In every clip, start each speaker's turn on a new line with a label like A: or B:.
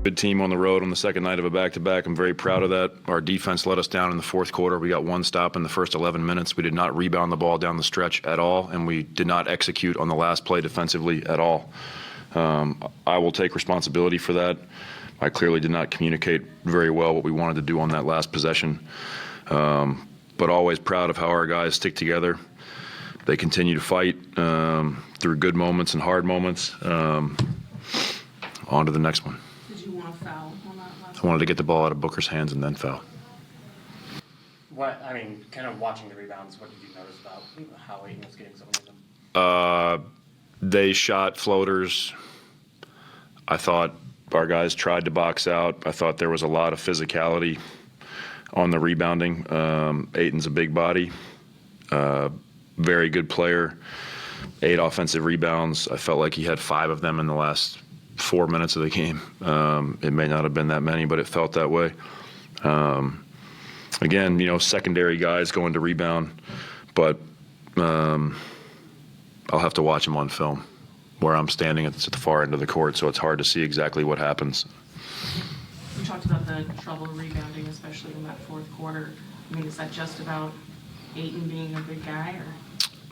A: Good team on the road on the second night of a back-to-back. I'm very proud of that. Our defense let us down in the fourth quarter. We got one stop in the first 11 minutes. We did not rebound the ball down the stretch at all, and we did not execute on the last play defensively at all. I will take responsibility for that. I clearly did not communicate very well what we wanted to do on that last possession. But always proud of how our guys stick together. They continue to fight through good moments and hard moments. On to the next one.
B: Did you want to foul on that last
A: I wanted to get the ball out of Booker's hands and then foul.
C: Kind of watching the rebounds, what did you notice about how Ayton was getting so many of them?
A: They shot floaters. I thought our guys tried to box out. I thought there was a lot of physicality on the rebounding. Ayton's a big body, very good player, 8 offensive rebounds. I felt like he had 5 of them in the last 4 minutes of the game. It may not have been that many, but it felt that way. Again, secondary guys going to rebound, but I'll have to watch him on film where I'm standing at the far end of the court, so it's hard to see exactly what happens.
B: You talked about the trouble rebounding, especially in that fourth quarter. Is that just about Ayton being a big guy, or?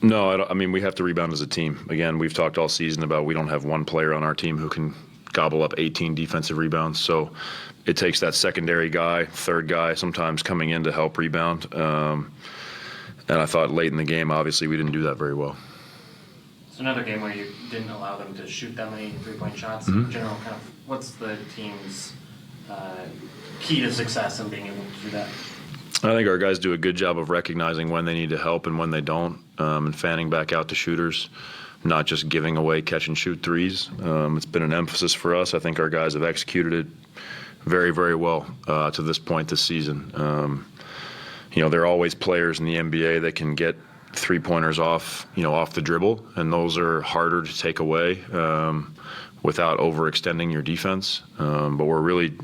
A: No, we have to rebound as a team. Again, we've talked all season about we don't have one player on our team who can gobble up 18 defensive rebounds. So it takes that secondary guy, third guy, sometimes coming in to help rebound. And I thought late in the game, obviously, we didn't do that very well.
C: It's another game where you didn't allow them to shoot that many three-point shots.
A: Mm-hmm.
C: In general, what's the team's key to success in being able to do that?
A: I think our guys do a good job of recognizing when they need to help and when they don't, and fanning back out to shooters, not just giving away catch-and-shoot threes. It's been an emphasis for us. I think our guys have executed it very, very well to this point this season. There are always players in the NBA that can get three-pointers off the dribble, and those are harder to take away without overextending your defense. But we're really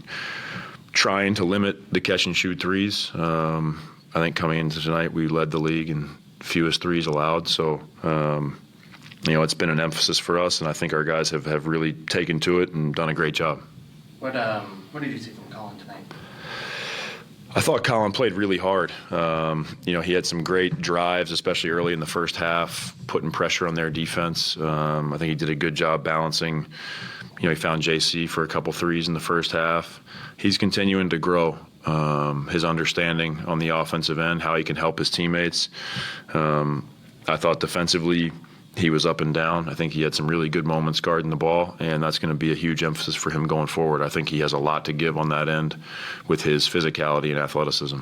A: trying to limit the catch-and-shoot threes. I think coming into tonight, we led the league in fewest threes allowed. So, it's been an emphasis for us, and I think our guys have really taken to it and done a great job.
C: What did you see from Collin tonight?
A: I thought Collin played really hard. He had some great drives, especially early in the first half, putting pressure on their defense. I think he did a good job balancing. He found JC for a couple threes in the first half. He's continuing to grow his understanding on the offensive end, how he can help his teammates. I thought defensively he was up and down. I think he had some really good moments guarding the ball, and that's going to be a huge emphasis for him going forward. I think he has a lot to give on that end with his physicality and athleticism.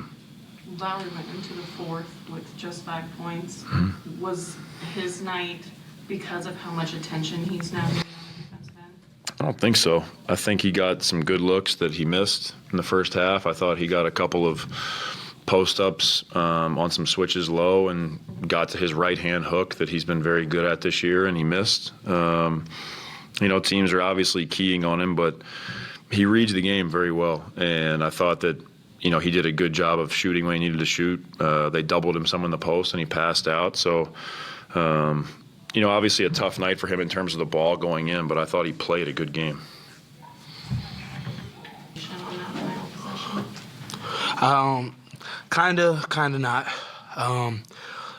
B: Lowry went into the fourth with just 5 points.
A: Mm-hmm.
B: Was his night because of how much attention he's now getting on the defensive end?
A: I don't think so. I think he got some good looks that he missed in the first half. I thought he got a couple of post-ups on some switches low and got to his right-hand hook that he's been very good at this year, and he missed. Teams are obviously keying on him, but he reads the game very well, and I thought that he did a good job of shooting when he needed to shoot. They doubled him some in the post, and he passed out. So, obviously a tough night for him in terms of the ball going in, but I thought he played a good game.
D: Kinda not.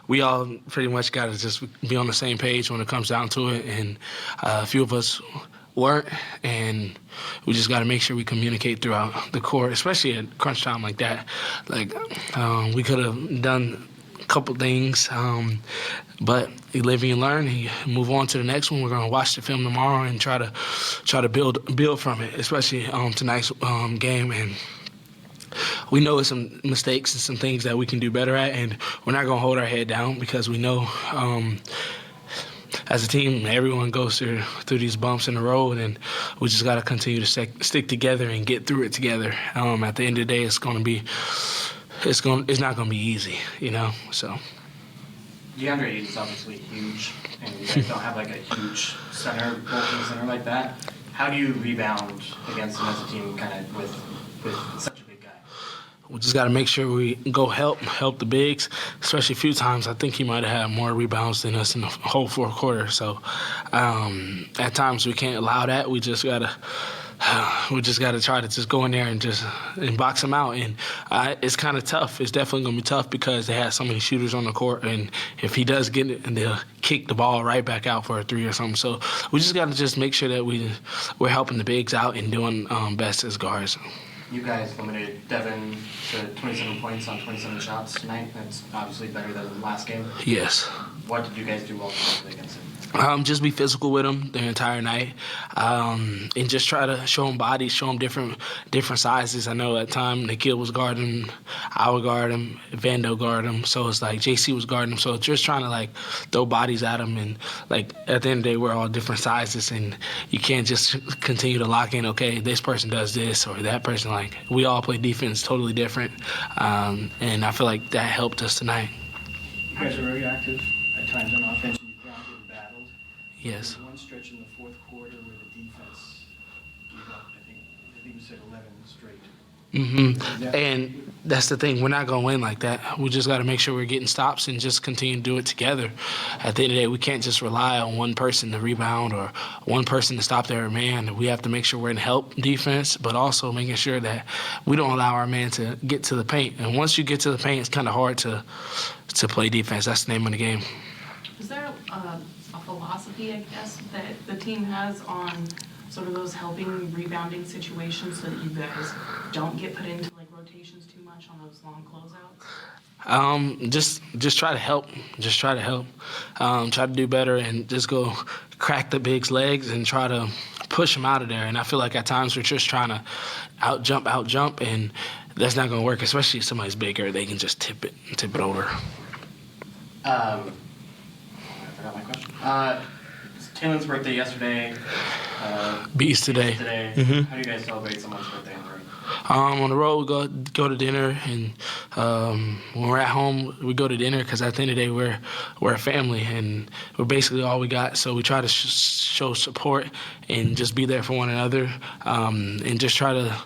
D: We all pretty much got to just be on the same page when it comes down to it, and a few of us weren't, and we just got to make sure we communicate throughout the court, especially at crunch time like that. We could have done a couple things, but you live and you learn, and you move on to the next one. We're going to watch the film tomorrow and try to build from it, especially tonight's game. And we know it's some mistakes and some things that we can do better at, and we're not going to hold our head down because we know as a team, everyone goes through these bumps in the road, and we just got to continue to stick together and get through it together. At the end of the day, it's not going to be easy, so.
C: DeAndre Ayton's obviously huge, and you guys don't have a huge bulking center like that. How do you rebound against him as a team with such a big guy?
D: We just got to make sure we go help the bigs, especially a few times. I think he might have had more rebounds than us in the whole fourth quarter. So at times we can't allow that. We just got to we just got to try to just go in there and box them out. And it's kind of tough. It's definitely going to be tough because they have so many shooters on the court. And if he does get it, and they'll kick the ball right back out for a three or something. So we just got to just make sure that we're helping the bigs out and doing best as guards.
C: You guys limited Devin to 27 points on 27 shots tonight. That's obviously better than the last game.
D: Yes.
C: What did you guys do well against him?
D: Just be physical with them the entire night, and just try to show them bodies, show them different sizes. I know at time Nikhil was guarding him, I would guard him, Vando guard him, so it's like JC was guarding him. So just trying to like throw bodies at them, and like at the end of the day, we're all different sizes, and you can't just continue to lock in. Okay, this person does this or that person. Like we all play defense totally different, and I feel like that helped us tonight.
E: You guys are very active at times on offense.
D: Yes.
E: There was one stretch in the fourth quarter where the defense gave up, I think we said 11 straight.
D: Mm-hmm. And that's the thing. We're not going to win like that. We just got to make sure we're getting stops and just continue to do it together. At the end of the day, we can't just rely on one person to rebound or one person to stop their man. We have to make sure we're in help defense, but also making sure that we don't allow our man to get to the paint. And once you get to the paint, it's kind of hard to play defense. That's the name of the game.
B: Is there a philosophy, I guess, that the team has on sort of those helping rebounding situations so that you guys don't get put into like rotations too much on those long closeouts?
D: Just try to help. Just try to help. Try to do better and just go crack the big's legs and try to push them out of there. And I feel like at times we're just trying to out jump, and that's not going to work, especially if somebody's bigger. They can just tip it over.
C: I forgot my question. It's Taylor's birthday yesterday.
D: Beats today. Mm-hmm.
C: How do you guys celebrate someone's birthday on the road?
D: On the road, we go to dinner, and when we're at home, we go to dinner because at the end of the day, we're a family, and we're basically all we got. So we try to show support and just be there for one another, and just try to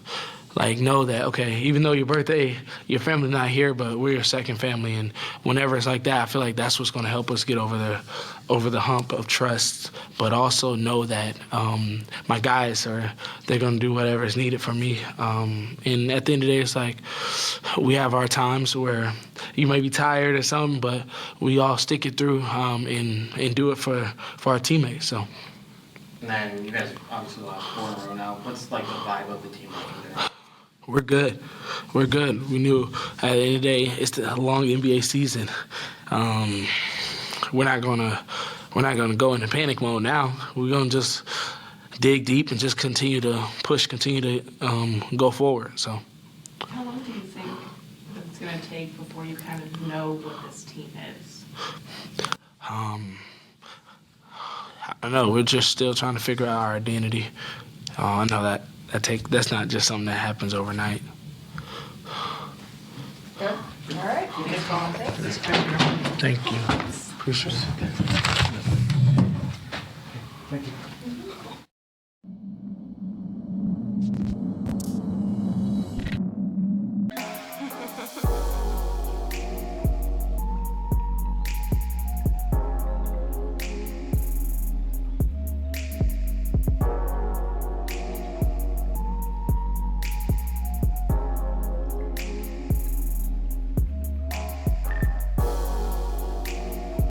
D: like know that, okay, even though your birthday, your family's not here, but we're your second family. And whenever it's like that, I feel like that's what's going to help us get over the hump of trust, but also know that my guys they're going to do whatever is needed for me. And at the end of the day, it's like we have our times where you may be tired or something, but we all stick it through and do it for our teammates. So.
C: And then you guys obviously lost 4 in a row now. What's like the vibe of the team looking there?
D: We're good. We knew at the end of the day, it's a long NBA season. We're not gonna go into panic mode now. We're gonna just dig deep and just continue to push, continue to go forward. So.
B: How long do you think that it's going to take before you kind of know what this team is?
D: I don't know. We're just still trying to figure out our identity. I know that's not just something that happens overnight.
F: Good. All right. Thanks.
D: Thank you. Appreciate it.
E: Thank you.